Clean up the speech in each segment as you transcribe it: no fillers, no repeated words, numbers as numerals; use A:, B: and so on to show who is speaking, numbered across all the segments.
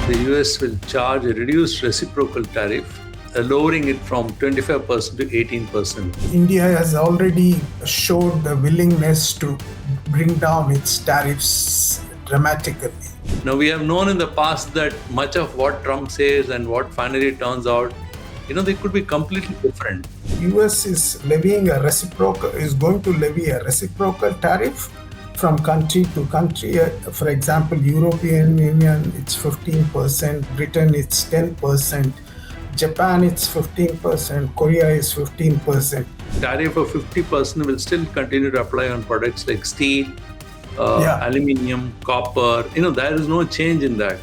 A: the US will charge a reduced reciprocal tariff, lowering it from 25% to 18%.
B: India has already showed the willingness to bring down its tariffs dramatically.
A: Now, we have known in the past that much of what Trump says and what finally turns out, they could be completely different.
B: US is going to levy a reciprocal tariff from country to country. For example, European Union, it's 15%, Britain, it's 10%, Japan, it's 15%, Korea is 15%.
A: Tariff of 50% will still continue to apply on products like steel, aluminium, copper. There is no change in that.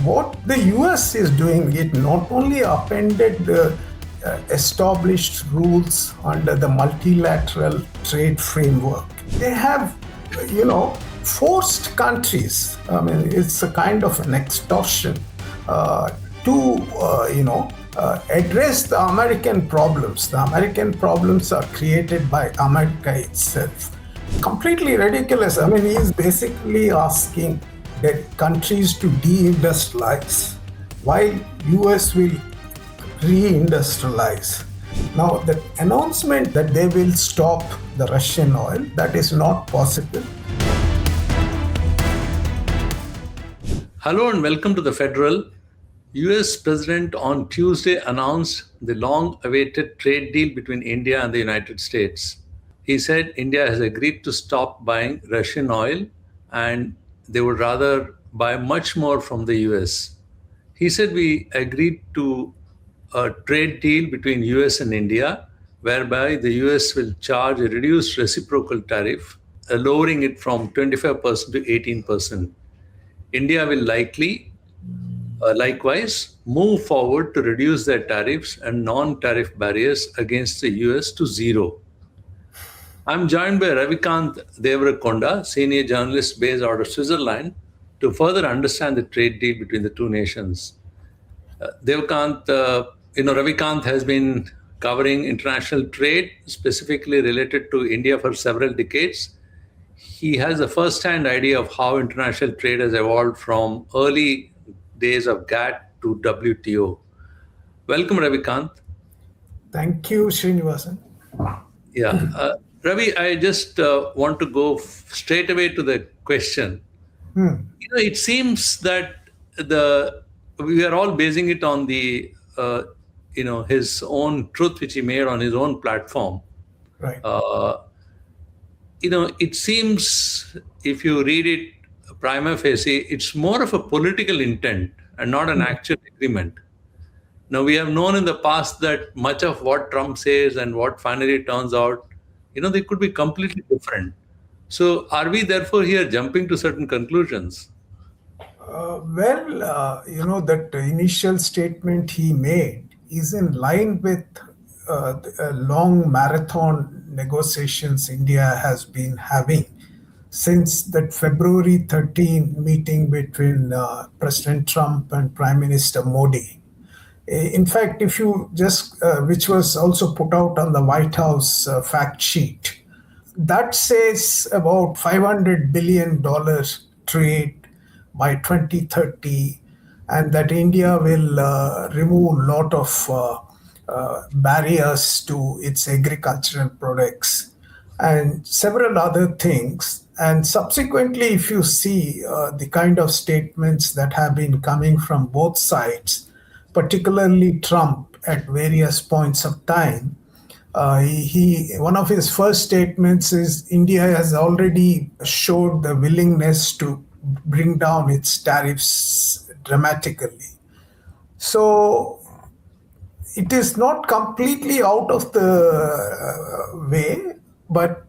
B: What the US is doing, it not only upended the established rules under the multilateral trade framework, they have, forced countries. I mean, it's a kind of an extortion to address the American problems. The American problems are created by America itself. Completely ridiculous. I mean, he is basically asking that countries to deindustrialize while US will reindustrialize. Now, the announcement that they will stop the Russian oil, that is not possible.
A: Hello and welcome to the Federal. US President on Tuesday announced the long-awaited trade deal between India and the United States. He said India has agreed to stop buying Russian oil and they would rather buy much more from the US. He said we agreed to a trade deal between US and India, whereby the US will charge a reduced reciprocal tariff, lowering it from 25% to 18%. India will likewise move forward to reduce their tariffs and non-tariff barriers against the US to zero. I'm joined by Ravi Kanth Devarakonda, senior journalist based out of Switzerland, to further understand the trade deal between the two nations. Ravi Kanth has been covering international trade, specifically related to India, for several decades. He has a first-hand idea of how international trade has evolved from early days of GATT to WTO. Welcome, Ravi Kanth.
B: Thank you, Srinivasan.
A: Yeah. Ravi, I just want to go straight away to the question. It seems that we are all basing it on the, his own truth, which he made on his own platform.
B: Right.
A: It seems, if you read it prima facie, it's more of a political intent and not an actual agreement. Now, we have known in the past that much of what Trump says and what finally turns out, they could be completely different. So are we therefore here jumping to certain conclusions?
B: That initial statement he made is in line with long marathon negotiations India has been having since that February 13 meeting between President Trump and Prime Minister Modi. In fact, if you just, which was also put out on the White House fact sheet, that says about $500 billion trade by 2030, and that India will remove a lot of barriers to its agricultural products and several other things. And subsequently, if you see the kind of statements that have been coming from both sides, particularly Trump at various points of time, one of his first statements is India has already showed the willingness to bring down its tariffs dramatically. So it is not completely out of the way, but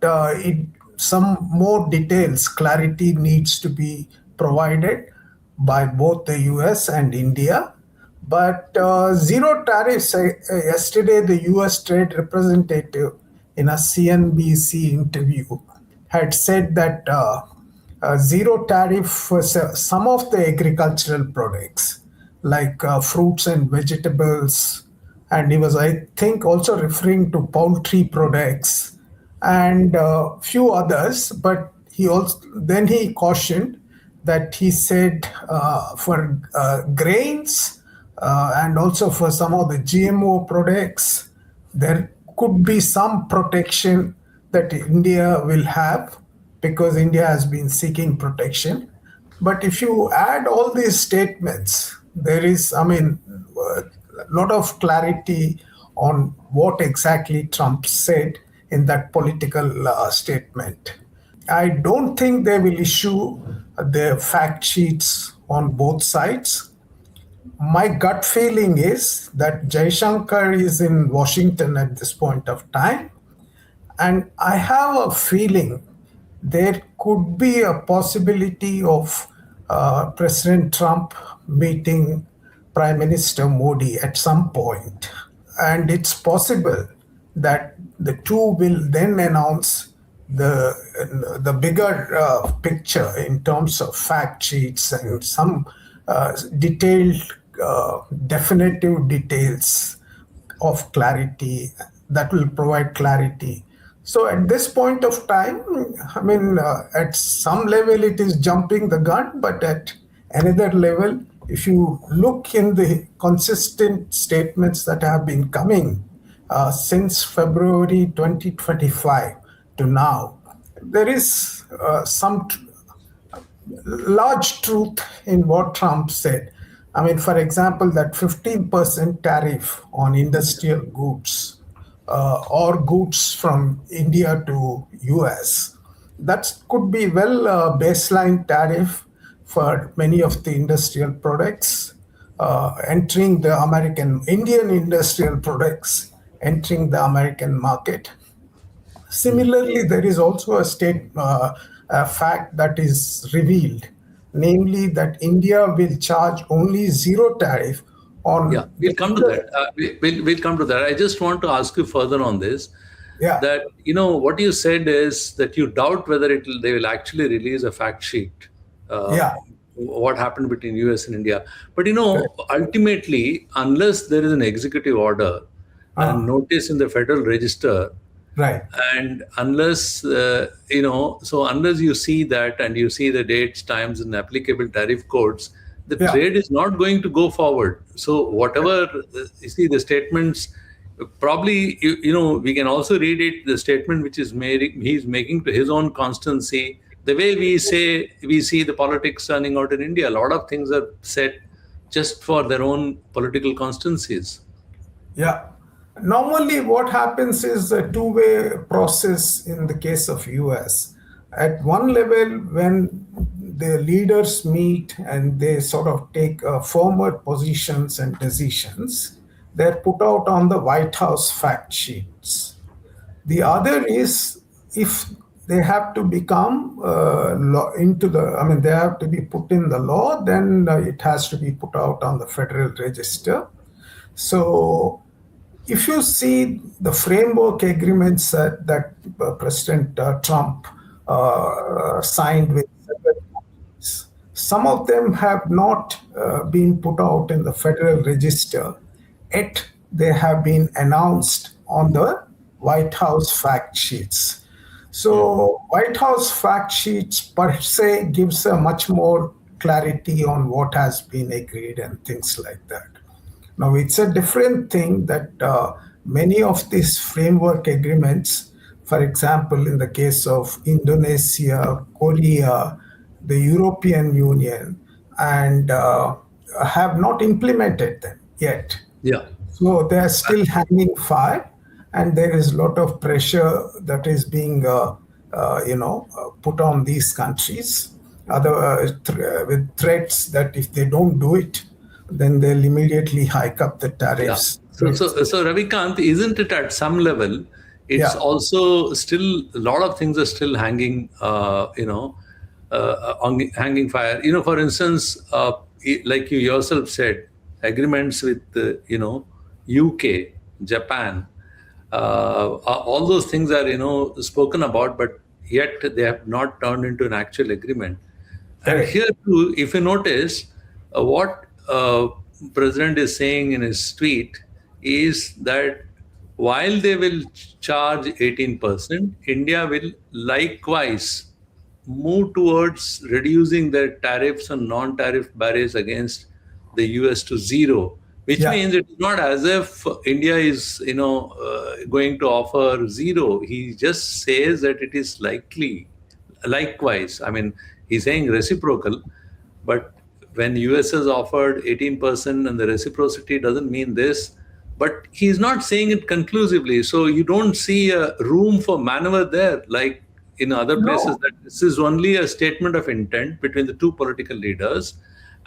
B: some more details, clarity needs to be provided by both the US and India. But zero tariffs, yesterday the US trade representative in a CNBC interview had said that zero tariff for some of the agricultural products like fruits and vegetables, and he was, I think, also referring to poultry products and few others, but he cautioned that he said for grains and also for some of the GMO products, there could be some protection that India will have because India has been seeking protection. But if you add all these statements, there is, a lot of clarity on what exactly Trump said in that political statement. I don't think they will issue the fact sheets on both sides. My gut feeling is that Jaishankar is in Washington at this point of time, and I have a feeling there could be a possibility of President Trump meeting Prime Minister Modi at some point. And it's possible that the two will then announce the bigger picture in terms of fact sheets and some detailed, definitive details of clarity that will provide clarity. So at this point of time, at some level it is jumping the gun, but at another level, if you look in the consistent statements that have been coming since February 2025 to now, there is some large truth in what Trump said. For example, that 15% tariff on industrial goods or goods from India to US, that could be baseline tariff for many of the industrial products entering the Indian industrial products entering the American market. Similarly, there is also a fact that is revealed, namely that India will charge only zero tariff
A: Yeah,
B: on
A: we'll come to that. We'll come to that. I just want to ask you further on this.
B: yeah,
A: That what you said is that you doubt whether they will actually release a fact sheet. Uh,
B: yeah,
A: what happened between US and India. But ultimately, unless there is an executive order and
B: uh,
A: notice in the Federal Register,
B: right,
A: and unless so unless you see that and you see the dates, times, and applicable tariff codes, the
B: yeah,
A: trade is not going to go forward. So whatever you see the statements, probably we can also read it, the statement which is made he's making to his own constancy. The way we see the politics turning out in India, a lot of things are said just for their own political constancies.
B: yeah. Normally, what happens is a two-way process in the case of US. At one level, when the leaders meet and they sort of take firmer positions and decisions, they're put out on the White House fact sheets. The other is if they have to become they have to be put in the law, then it has to be put out on the Federal Register. So if you see the framework agreements that President Trump signed with several countries, some of them have not been put out in the Federal Register, yet they have been announced on the White House fact sheets. So White House fact sheets per se gives a much more clarity on what has been agreed and things like that. Now, it's a different thing that many of these framework agreements, for example, in the case of Indonesia, Korea, the European Union, and have not implemented them yet.
A: Yeah.
B: So they are still hanging fire, and there is a lot of pressure that is being, put on these countries, with threats that if they don't do it, then they'll immediately hike up the
A: Yeah.
B: tariffs.
A: So Ravi Kanth, isn't it at some level? It's
B: Yeah,
A: also still a lot of things are still hanging, hanging fire. For instance, like you yourself said, agreements with UK, Japan, all those things are spoken about, but yet they have not turned into an actual agreement. And
B: correct.
A: here too, if you notice, what President is saying in his tweet is that while they will charge 18%, India will likewise move towards reducing their tariffs and non-tariff barriers against the US to zero, which
B: Yeah.
A: means it's not as if India is, going to offer zero. He just says that it is likely. Likewise, I mean, he's saying reciprocal, but when US has offered 18% and the reciprocity doesn't mean this, but he's not saying it conclusively. So you don't see a room for maneuver there, like in other places,
B: No.
A: that this is only a statement of intent between the two political leaders.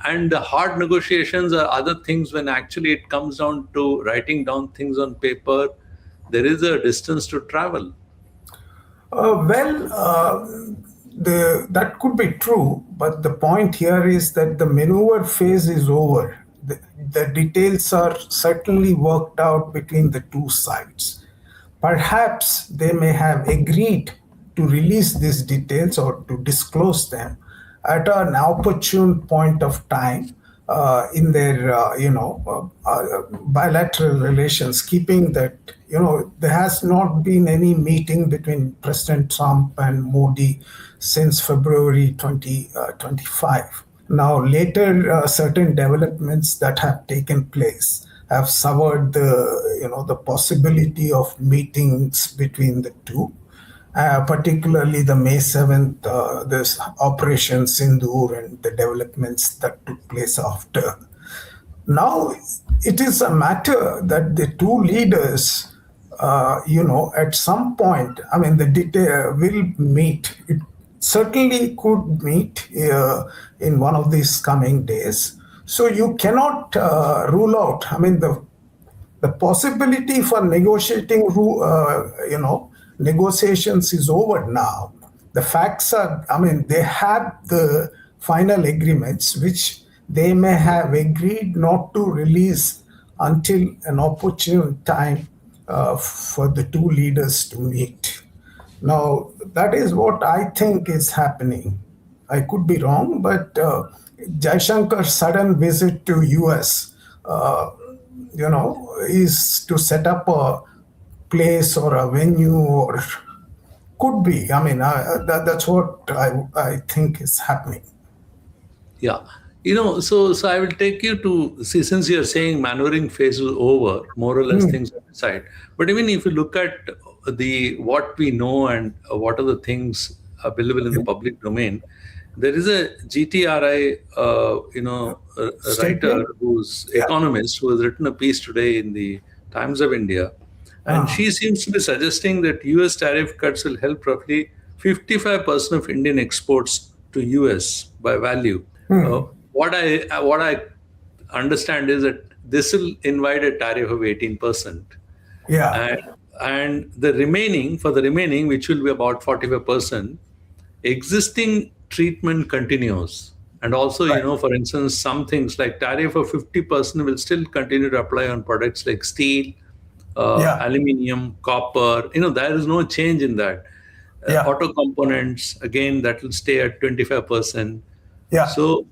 A: And the hard negotiations are other things when actually it comes down to writing down things on paper. There is a distance to travel.
B: Well, that could be true, but the point here is that the maneuver phase is over. The details are certainly worked out between the two sides. Perhaps they may have agreed to release these details or to disclose them at an opportune point of time in their, bilateral relations, keeping that, there has not been any meeting between President Trump and Modi since February 2025. Now, later, certain developments that have taken place have soured the possibility of meetings between the two, particularly the May 7th, this Operation Sindoor and the developments that took place after. Now, it is a matter that the two leaders, at some point, I mean, the detail will meet. It certainly could meet in one of these coming days. So you cannot rule out. I mean, the possibility for negotiations is over now. The facts are, I mean, they have the final agreements, which they may have agreed not to release until an opportune time for the two leaders to meet. Now, that is what I think is happening. I could be wrong, but Jaishankar's sudden visit to US, is to set up a place or a venue, or could be. I mean, that's what I think is happening.
A: Yeah. So I will take you to see, since you're saying maneuvering phase is over, more or less things are decided. But even if you look at the what we know and what are the things available in the public domain, there is a GTRI, a writer
B: Statement?
A: who's
B: Yeah.
A: economist who has written a piece today in the Times of India, and
B: Uh,
A: she seems to be suggesting that US tariff cuts will help roughly 55% of Indian exports to US by value. Uh, what I understand is that this will invite a tariff of 18%,
B: yeah.
A: and the remaining, which will be about 45%, existing treatment continues. And also,
B: Right.
A: for instance, some things like tariff of 50% will still continue to apply on products like steel,
B: Yeah.
A: aluminium, copper. There is no change in that.
B: Yeah.
A: Auto components, again, that will stay at 25%.
B: Yeah.
A: So,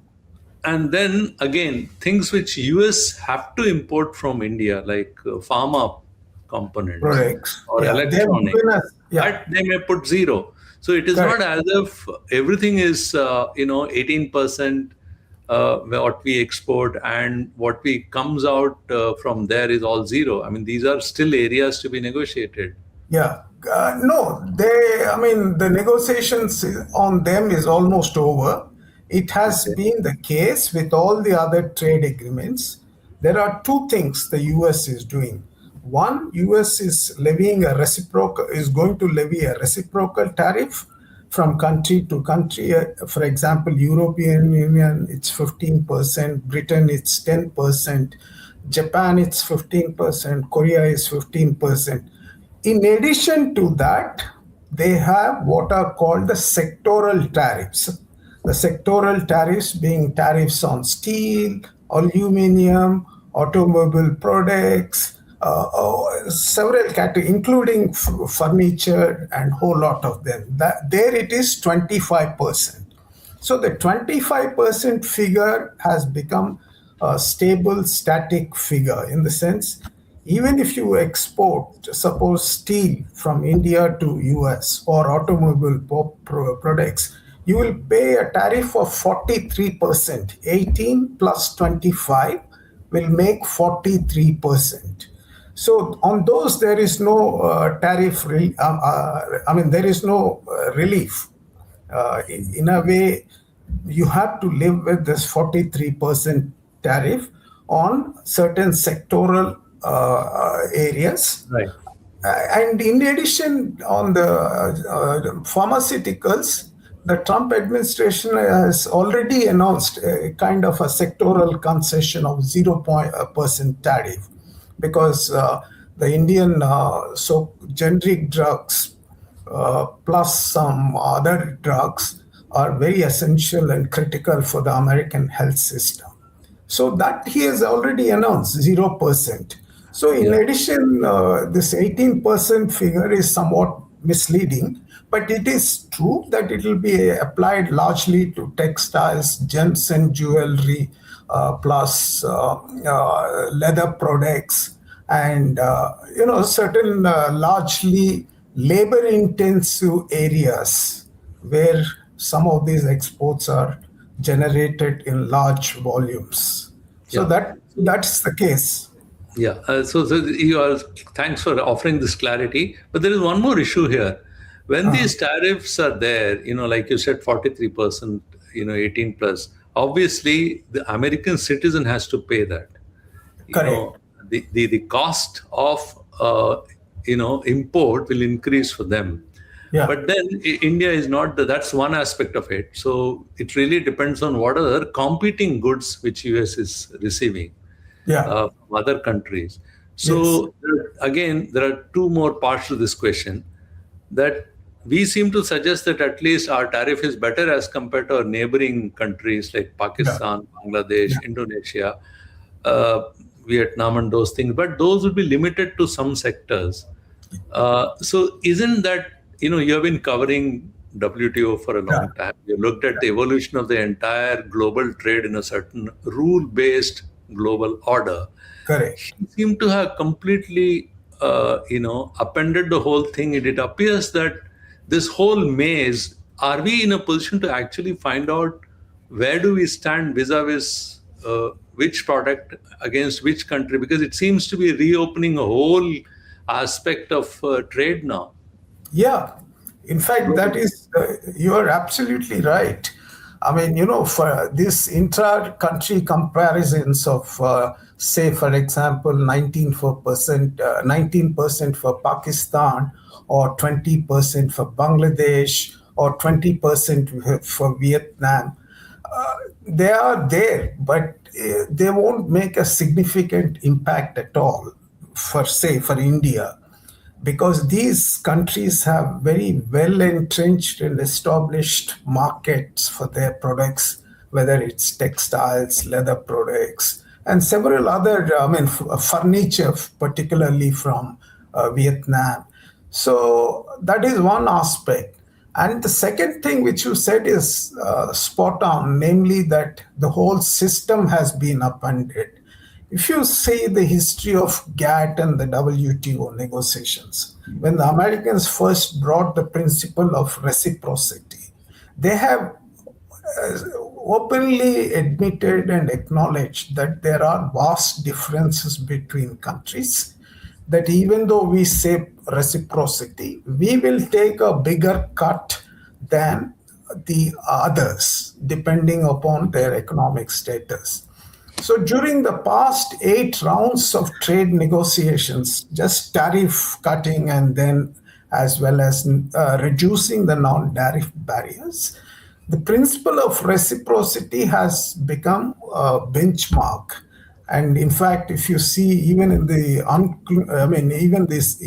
A: and then again, things which US have to import from India, like pharma components
B: Products.
A: or
B: Yeah. They've
A: electronics,
B: given us. Yeah.
A: that they may put zero. So it is not
B: Correct.
A: as if everything is 18% what we export, and what we comes out from there is all zero. I mean, these are still areas to be negotiated.
B: Yeah. No, I mean, the negotiations on them is almost over. It has
A: Okay.
B: been the case with all the other trade agreements. There are two things the US is doing. One, US is going to levy a reciprocal tariff from country to country. For example, European Union, it's 15%, Britain, it's 10%, Japan, it's 15%, Korea is 15%. In addition to that, they have what are called the sectoral tariffs. The sectoral tariffs being tariffs on steel, aluminum, automobile products, several categories, including furniture and whole lot of them. There it is 25%. So the 25% figure has become a stable, static figure in the sense, even if you export, suppose steel from India to US or automobile products, you will pay a tariff of 43%. 18 plus 25 will make 43%. So on those, there is no there is no relief. In a way, you have to live with this 43% tariff on certain sectoral areas.
A: Right.
B: And in addition, on the pharmaceuticals, the Trump administration has already announced a kind of a sectoral concession of 0% tariff, because the Indian generic drugs plus some other drugs are very essential and critical for the American health system. So that he has already announced 0%. So in
A: Yeah.
B: addition, this 18% figure is somewhat misleading, but it is true that it will be applied largely to textiles, gems and jewelry, plus leather products, and certain largely labor-intensive areas where some of these exports are generated in large volumes. So
A: Yeah.
B: that's the case.
A: Yeah. So you are, thanks for offering this clarity. But there is one more issue here. When
B: Uh,
A: these tariffs are there, like you said, 43%, 18 plus, obviously the American citizen has to pay that. You
B: Correct.
A: know, the cost of, import will increase for them.
B: Yeah.
A: But then India is not, that's one aspect of it. So it really depends on what are the competing goods which US is receiving
B: Yeah.
A: from other countries.
B: Yes.
A: So again, there are two more parts to this question, that we seem to suggest that at least our tariff is better as compared to our neighboring countries like
B: Yeah.
A: Pakistan, Bangladesh,
B: Yeah.
A: Indonesia, uh, Vietnam, and those things. But those would be limited to some sectors. So isn't that, you have been covering WTO for a
B: Yeah.
A: long time. You looked at the evolution of the entire global trade in a certain rule-based global order.
B: Correct.
A: He seemed to have completely, upended the whole thing. And it appears that this whole maze, are we in a position to actually find out where do we stand vis-a-vis which product against which country? Because it seems to be reopening a whole aspect of trade now.
B: Yeah, in fact, that is, you are absolutely right. I mean, for this intra-country comparisons of, say, for example, 19% for Pakistan, or 20% for Bangladesh, or 20% for Vietnam, they are there, but they won't make a significant impact at all for, say, for India, because these countries have very well entrenched and established markets for their products, whether it's textiles, leather products, and several other, furniture, particularly from Vietnam. So that is one aspect. And the second thing which you said is spot on, namely that the whole system has been upended. If you see the history of GATT and the WTO negotiations, when the Americans first brought the principle of reciprocity, they have openly admitted and acknowledged that there are vast differences between countries, that even though we say reciprocity, we will take a bigger cut than the others, depending upon their economic status. So during the past 8 rounds of trade negotiations, just tariff cutting and then as well as reducing the non-tariff barriers, the principle of reciprocity has become a benchmark. And in fact, if you see, even in the even this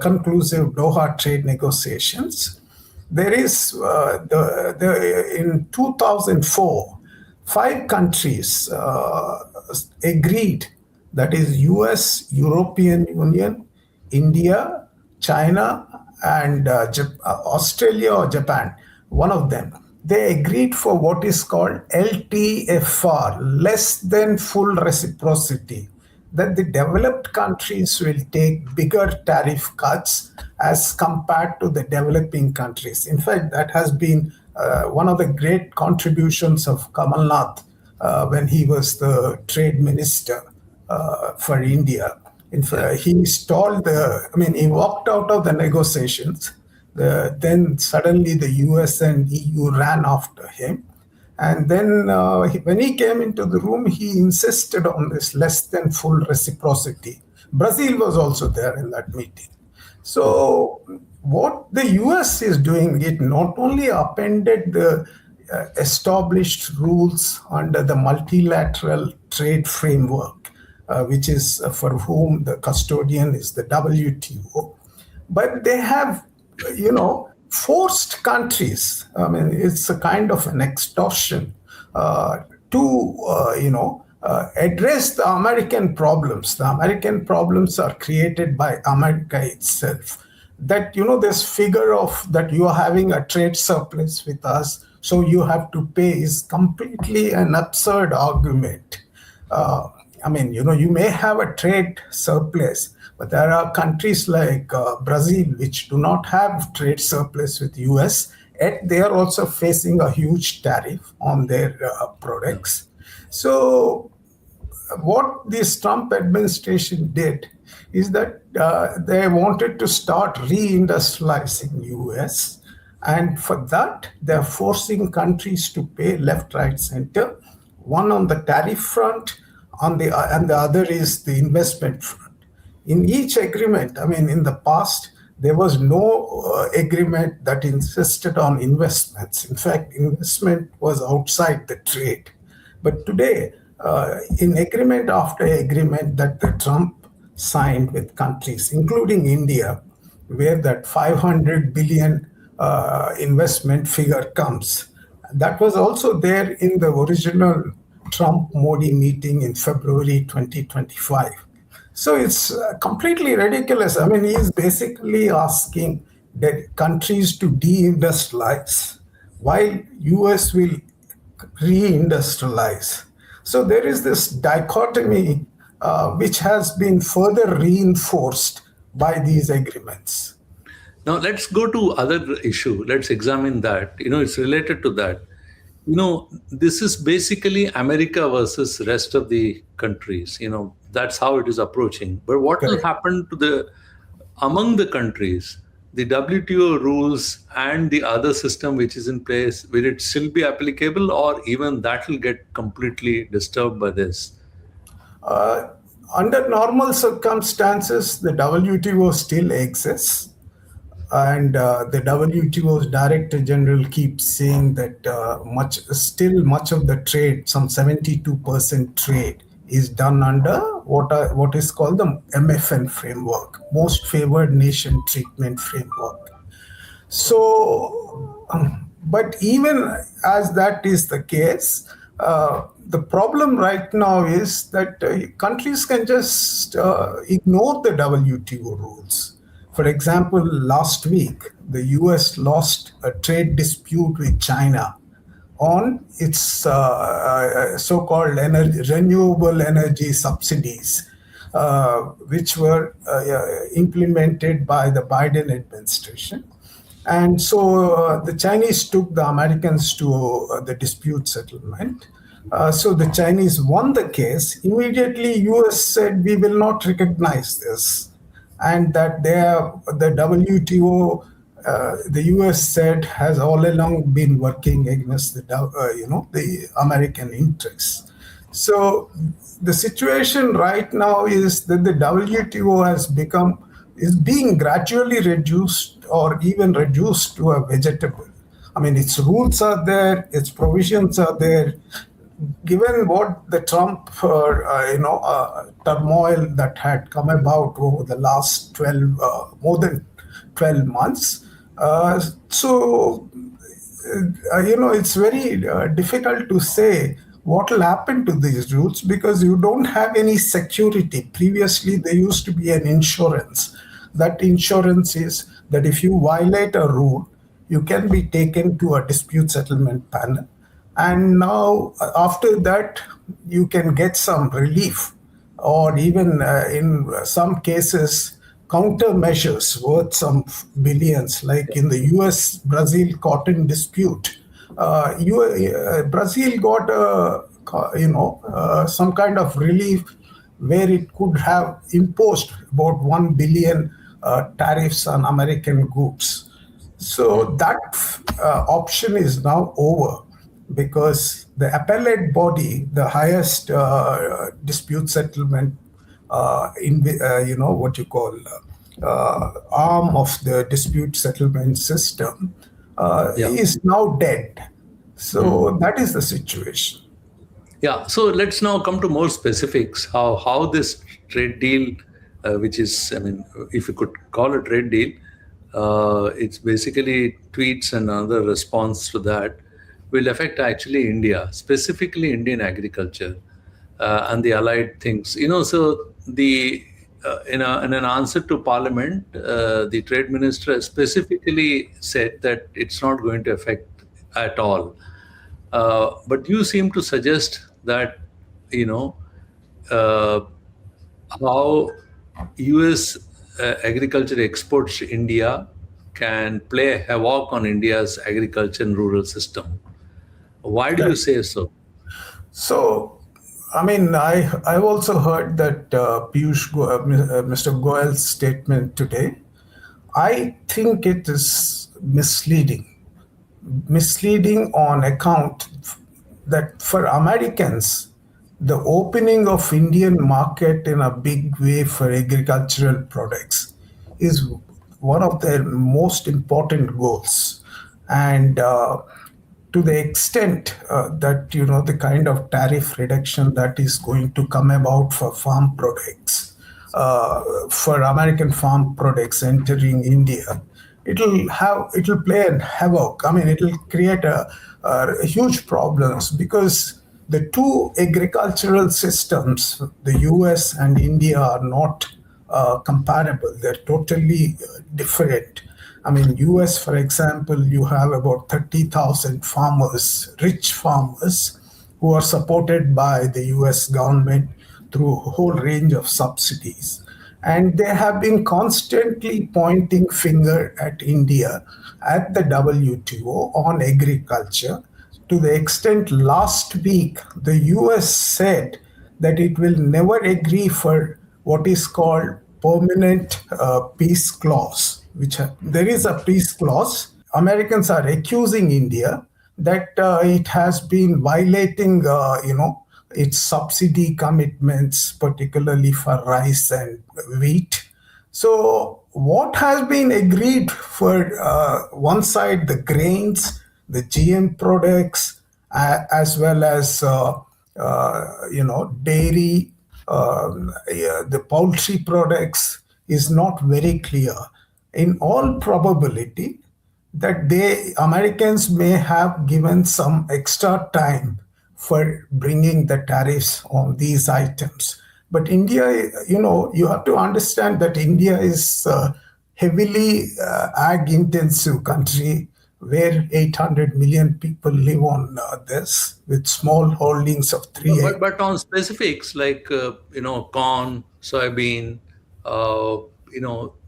B: conclusive Doha trade negotiations, there is in 2004, 5 countries agreed, that is US, European Union, India, China, and Australia or Japan, one of them. They agreed for what is called LTFR, less than full reciprocity, that the developed countries will take bigger tariff cuts as compared to the developing countries. In fact, that has been one of the great contributions of Kamal Nath when he was the trade minister for India.
A: Yeah.
B: He stalled he walked out of the negotiations. Then suddenly the US and EU ran after him. And then when he came into the room, he insisted on this less than full reciprocity. Brazil was also there in that meeting. So what the US is doing, it not only upended the established rules under the multilateral trade framework, which is for whom the custodian is the WTO, but they have, forced countries. I mean, it's a kind of an extortion to address the American problems. The American problems are created by America itself. That, this figure of that you are having a trade surplus with us, so you have to pay, is completely an absurd argument. You may have a trade surplus, but there are countries like Brazil which do not have trade surplus with US, yet they are also facing a huge tariff on their products. So what this Trump administration did is that they wanted to start reindustrializing US, and for that they're forcing countries to pay left, right, center. One on the tariff front, and the other is the investment front. In each agreement, in the past, there was no agreement that insisted on investments. In fact, investment was outside the trade. But today, in agreement after agreement that the Trump signed with countries, including India, where that 500 billion investment figure comes, that was also there in the original Trump-Modi meeting in February 2025. So it's completely ridiculous. He's basically asking the countries to deindustrialize while US will reindustrialize. So there is this dichotomy which has been further reinforced by these agreements.
A: Now let's go to other issue. Let's examine that. It's related to that. This is basically America versus rest of the countries. That's how it is approaching. But what will
B: Correct.
A: happen to among the countries? The WTO rules and the other system which is in place, will it still be applicable, or even that will get completely disturbed by this?
B: Uh, Under normal circumstances, the WTO still exists. And the WTO's Director General keeps saying that much of the trade, some 72% trade, is done under what is called the MFN framework, Most Favored Nation Treatment framework. So, but even as that is the case, the problem right now is that countries can just ignore the WTO rules. For example, last week, the US lost a trade dispute with China on its so-called renewable energy subsidies, which were implemented by the Biden administration. And so the Chinese took the Americans to the dispute settlement. So the Chinese won the case. Immediately, US said, we will not recognize this. And that the WTO, the US said, has all along been working against the American interests. So the situation right now is that the WTO is being gradually reduced or even reduced to a vegetable. Its rules are there, its provisions are there. Given what the Trump, turmoil that had come about over the last more than 12 months, it's very difficult to say what will happen to these rules because you don't have any security. Previously, there used to be an insurance. That insurance is that if you violate a rule, you can be taken to a dispute settlement panel. And now, after that, you can get some relief, or even in some cases, countermeasures worth some billions, like in the US Brazil cotton dispute. Brazil got some kind of relief where it could have imposed about 1 billion tariffs on American goods. So that option is now over because the appellate body, the highest dispute settlement what you call arm of the dispute settlement system
A: Yeah.
B: is now dead. So that is the situation.
A: Yeah, so let's now come to more specifics. How this trade deal, which is, I mean, if you could call a trade deal, it's basically tweets and other response to that will affect actually India, specifically Indian agriculture and the allied things. So in an answer to Parliament, the trade minister specifically said that it's not going to affect at all. But you seem to suggest that, you know, uh, how US agriculture exports to India can play havoc on India's agriculture and rural system. Why do you
B: Right.
A: say so?
B: So, I mean, I've also heard that Mr. Goel's statement today. I think it is misleading on account that for Americans, the opening of Indian market in a big way for agricultural products is one of their most important goals. And to the extent that the kind of tariff reduction that is going to come about for farm products, for American farm products entering India, it'll play a havoc. I mean, it'll create a huge problems because the two agricultural systems, the US and India, are not comparable. They're totally different. I mean, US, for example, you have about 30,000 farmers, rich farmers, who are supported by the US government through a whole range of subsidies. And they have been constantly pointing finger at India at the WTO on agriculture, to the extent last week the US said that it will never agree for what is called permanent peace clause, which there is a peace clause. Americans are accusing India that it has been violating, its subsidy commitments, particularly for rice and wheat. So, what has been agreed for one side, the grains, the GM products, as well as dairy, yeah, the poultry products, is not very clear. In all probability, that they Americans may have given some extra time for bringing the tariffs on these items. But India, you have to understand that India is a heavily ag intensive country where 800 million people live on this with small holdings of
A: But
B: 3 acres.
A: on specifics like corn, soybean, uh,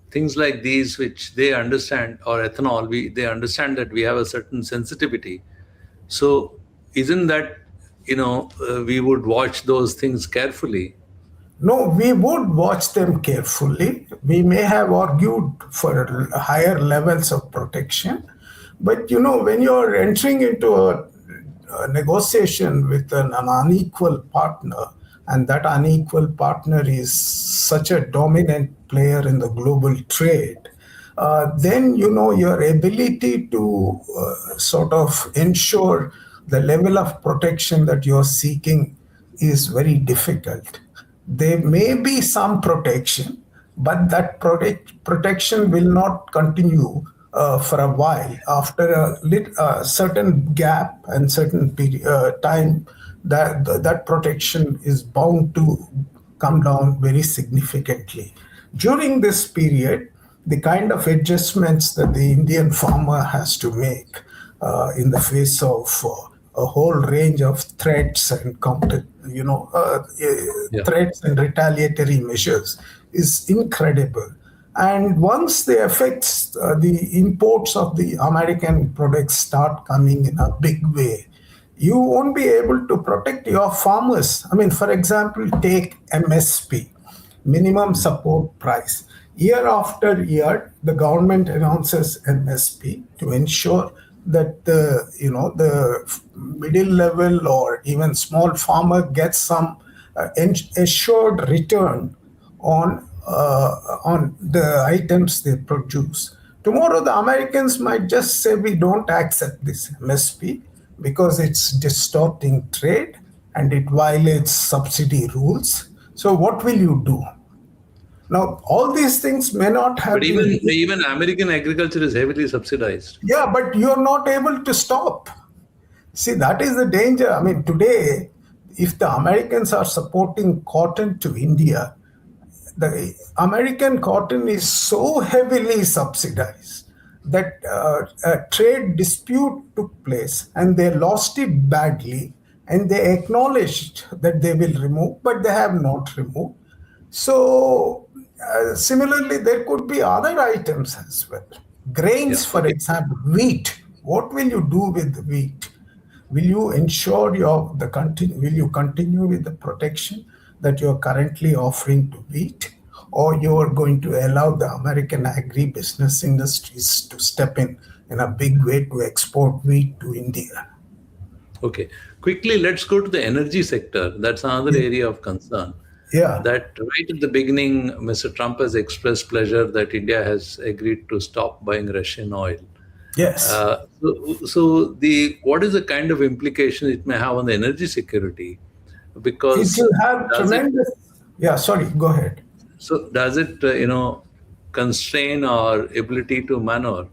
A: things like these, which they understand, or ethanol, they understand that we have a certain sensitivity. So isn't that we would watch those things carefully?
B: No, we would watch them carefully. We may have argued for higher levels of protection. But when you're entering into a negotiation with an unequal partner, and that unequal partner is such a dominant player in the global trade, then your ability to sort of ensure the level of protection that you're seeking is very difficult. There may be some protection, but that protection will not continue for a while. After a certain gap and certain time, that protection is bound to come down very significantly. During this period, the kind of adjustments that the Indian farmer has to make in the face of a whole range of threats and
A: Yeah.
B: threats and retaliatory measures is incredible. And once the effects, the imports of the American products start coming in a big way, you won't be able to protect your farmers. I mean, for example, take MSP, minimum support price. Year after year, the government announces MSP to ensure that the middle level or even small farmer gets some assured return on the items they produce. Tomorrow, the Americans might just say we don't accept this MSP because it's distorting trade and it violates subsidy rules. So, what will you do? Now, all these things may not
A: But
B: have been.
A: even American agriculture is heavily subsidized.
B: Yeah, but you're not able to stop. See, that is the danger. I mean, today, if the Americans are supporting cotton to India, the American cotton is so heavily subsidized that a trade dispute took place and they lost it badly, and they acknowledged that they will remove, but they have not removed. So, similarly, there could be other items as well.
A: Yeah.
B: Grains, for
A: Okay.
B: example, wheat. What will you do with the wheat? Will you ensure will you continue with the protection that you are currently offering to wheat, or you are going to allow the American agribusiness industries to step in a big way to export wheat to India?
A: Okay. Quickly, let's go to the energy sector. That's another area of concern.
B: Yeah.
A: That right at the beginning, Mr. Trump has expressed pleasure that India has agreed to stop buying Russian oil.
B: Yes.
A: So the what is the kind of implication it may have on the energy security?
B: It
A: Because
B: will have
A: does it
B: tremendous. Yeah. Sorry. Go ahead.
A: does it constrain our ability to maneuver?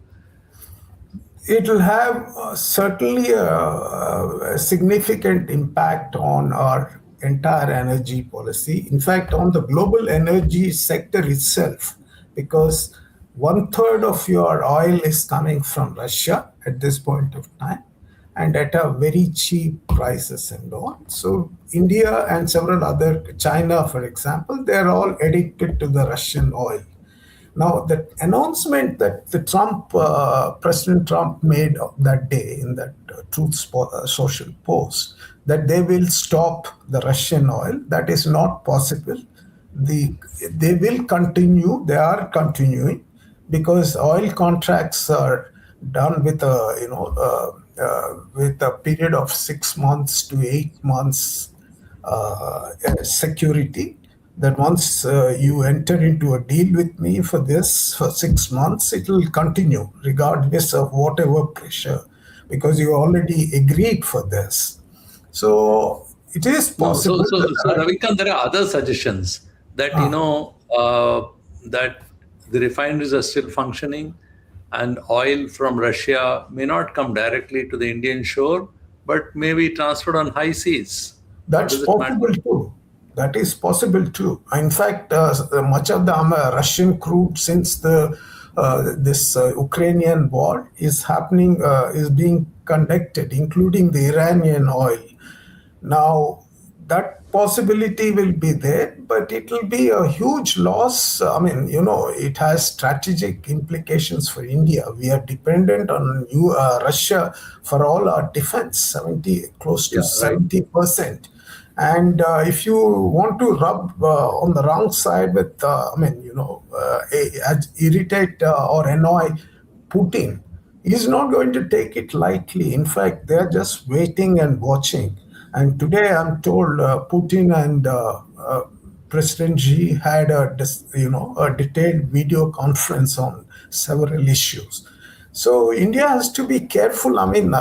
B: It will have certainly a significant impact on our entire energy policy. In fact, on the global energy sector itself, because one third of your oil is coming from Russia at this point of time, and at a very cheap prices and all. So India and several other, China, for example, they are all addicted to the Russian oil. Now, the announcement that President Trump made that day in that social post, that they will stop the Russian oil, that is not possible. The, they will continue, they are continuing, because oil contracts are done with with a period of 6 months to 8 months security, that once you enter into a deal with me for this for 6 months, it will continue regardless of whatever pressure, because you already agreed for this. So it is
A: No,
B: possible
A: so
B: that
A: Ravikant, there are other suggestions that that the refineries are still functioning, and oil from Russia may not come directly to the Indian shore, but may be transferred on high seas. What
B: that's
A: does it matter?
B: possible too. That is possible too. In fact, much of the Russian crude since the this Ukrainian war is happening is being conducted, including the Iranian oil. Now, that possibility will be there, but it will be a huge loss. I mean, it has strategic implications for India. We are dependent on Russia for all our defense, close to
A: Yeah, right.
B: 70%. And if you want to rub on the wrong side with, irritate or annoy Putin, he's not going to take it lightly. In fact, they're just waiting and watching. And today, I'm told Putin and President Xi had a detailed video conference on several issues. So India has to be careful. I mean,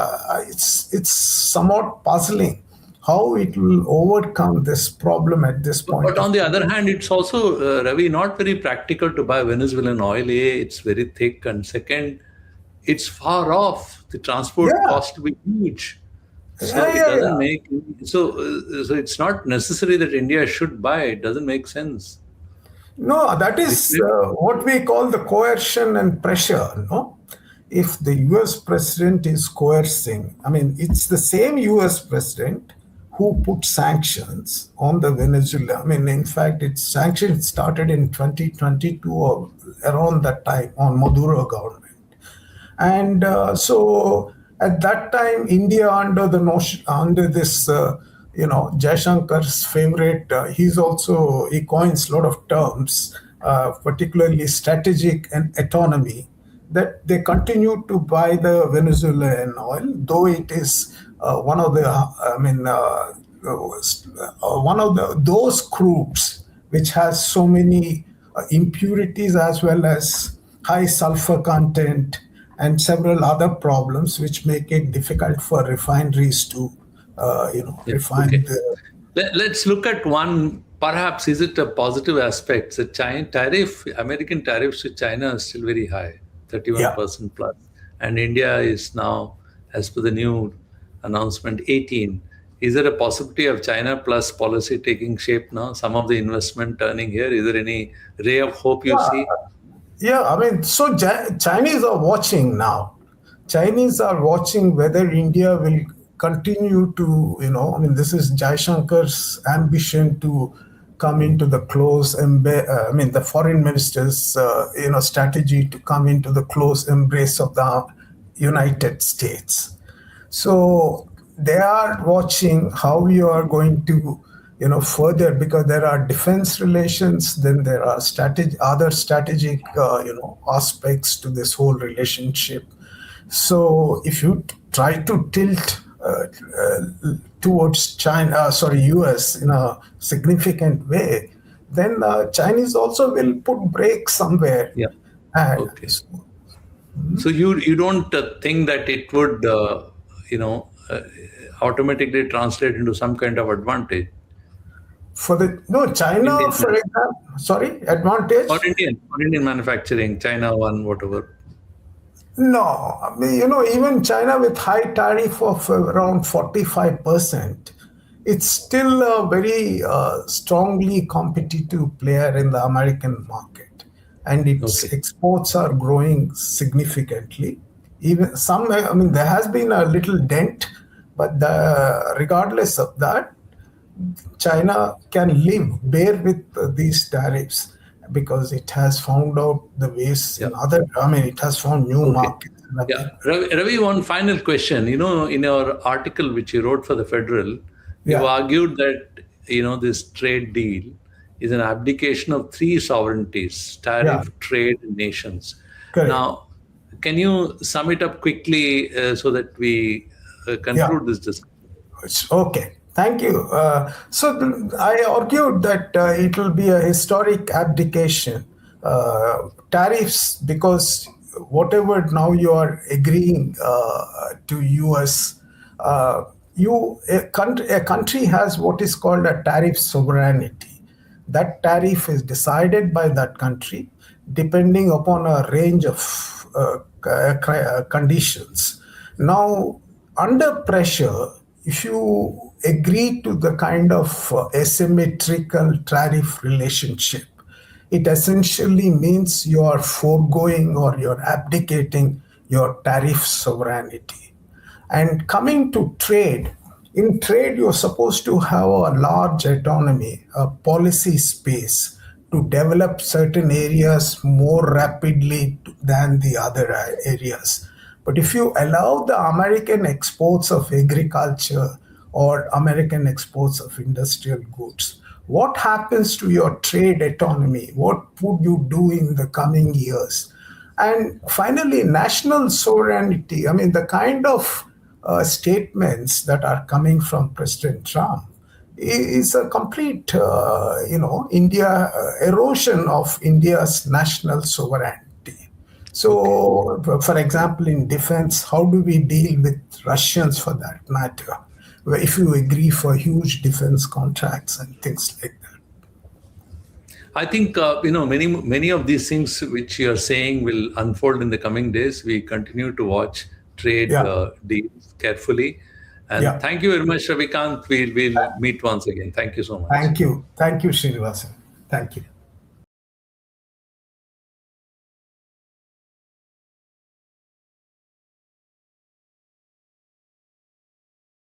B: it's somewhat puzzling how it will overcome this problem at this point
A: But
B: of
A: on the
B: time.
A: other hand, it's also, Ravi, not very practical to buy Venezuelan oil. A, it's very thick, and second, it's far off. The transport
B: Yeah,
A: cost will be huge. So
B: yeah,
A: it
B: yeah,
A: doesn't
B: yeah.
A: make so it's not necessary that India should buy. It doesn't make sense.
B: No, that
A: The
B: is
A: trip-
B: what we call the coercion and pressure. No, if the U.S. president is coercing, I mean, it's the same U.S. president who put sanctions on the Venezuela. I mean, in fact, its sanctions started in 2022 or around that time on Maduro government. And so at that time, India under the notion, under this, Jaishankar's favorite, he coins a lot of terms, particularly strategic and autonomy, that they continue to buy the Venezuelan oil, though it is one of those crudes which has so many impurities as well as high sulfur content and several other problems which make it difficult for refineries to
A: Yeah.
B: refine
A: Okay.
B: the.
A: Let's look at one. Perhaps is it a positive aspect? The American tariffs to China are still very high,
B: Yeah.
A: 31% plus, and India is now, as per the new announcement, 18. Is there a possibility of China plus policy taking shape now? Some of the investment turning here. Is there any ray of hope you see?
B: Yeah, I mean, so Chinese are watching now. Chinese are watching whether India will continue to, I mean, this is Jaishankar's ambition to come into the the foreign minister's, strategy to come into the close embrace of the United States. So they are watching how you are going to, further, because there are defense relations, then there are other strategic, aspects to this whole relationship. So if you try to tilt towards US in a significant way, then Chinese also will put brakes somewhere.
A: Yeah.
B: And
A: Okay. So you don't think that it would automatically translate into some kind of advantage
B: for the no China,
A: Indian
B: for example, sorry, advantage.
A: or Indian manufacturing, China one, whatever.
B: No, I mean, even China with high tariff of around 45%, it's still a very strongly competitive player in the American market, and its
A: Okay.
B: exports are growing significantly. Even I mean, there has been a little dent, but regardless of that, China can bear with these tariffs because it has found out the ways
A: Yeah.
B: it has found new
A: Okay.
B: markets and
A: Yeah.
B: other.
A: Ravi, one final question. In your article which you wrote for the Federal, you
B: Yeah,
A: argued that, this trade deal is an abdication of three sovereignties:
B: yeah,
A: tariff, trade, and nations.
B: correct.
A: Now, can you sum it up quickly so that we
B: Yeah.
A: conclude this discussion?
B: Okay, thank you. I argued that it will be a historic abdication. Tariffs, because whatever now you are agreeing to US, a country has what is called a tariff sovereignty. That tariff is decided by that country depending upon a range of conditions. Now, under pressure, if you agree to the kind of asymmetrical tariff relationship, it essentially means you are foregoing or you're abdicating your tariff sovereignty. And coming to trade, in trade, you're supposed to have a large autonomy, a policy space to develop certain areas more rapidly than the other areas. But if you allow the American exports of agriculture or American exports of industrial goods, what happens to your trade autonomy? What would you do in the coming years? And finally, national sovereignty. I mean, the kind of statements that are coming from President Trump is a complete, India erosion of India's national sovereignty.
A: Okay.
B: So, for example, in defense, how do we deal with Russians for that matter? If you agree for huge defense contracts and things like that.
A: I think many of these things which you are saying will unfold in the coming days. We continue to watch trade
B: Yeah,
A: deals carefully, and
B: yeah.
A: thank you very much, Ravikant. We'll meet once again. Thank you so much.
B: Thank you. Thank you, Srinivasan. Thank you.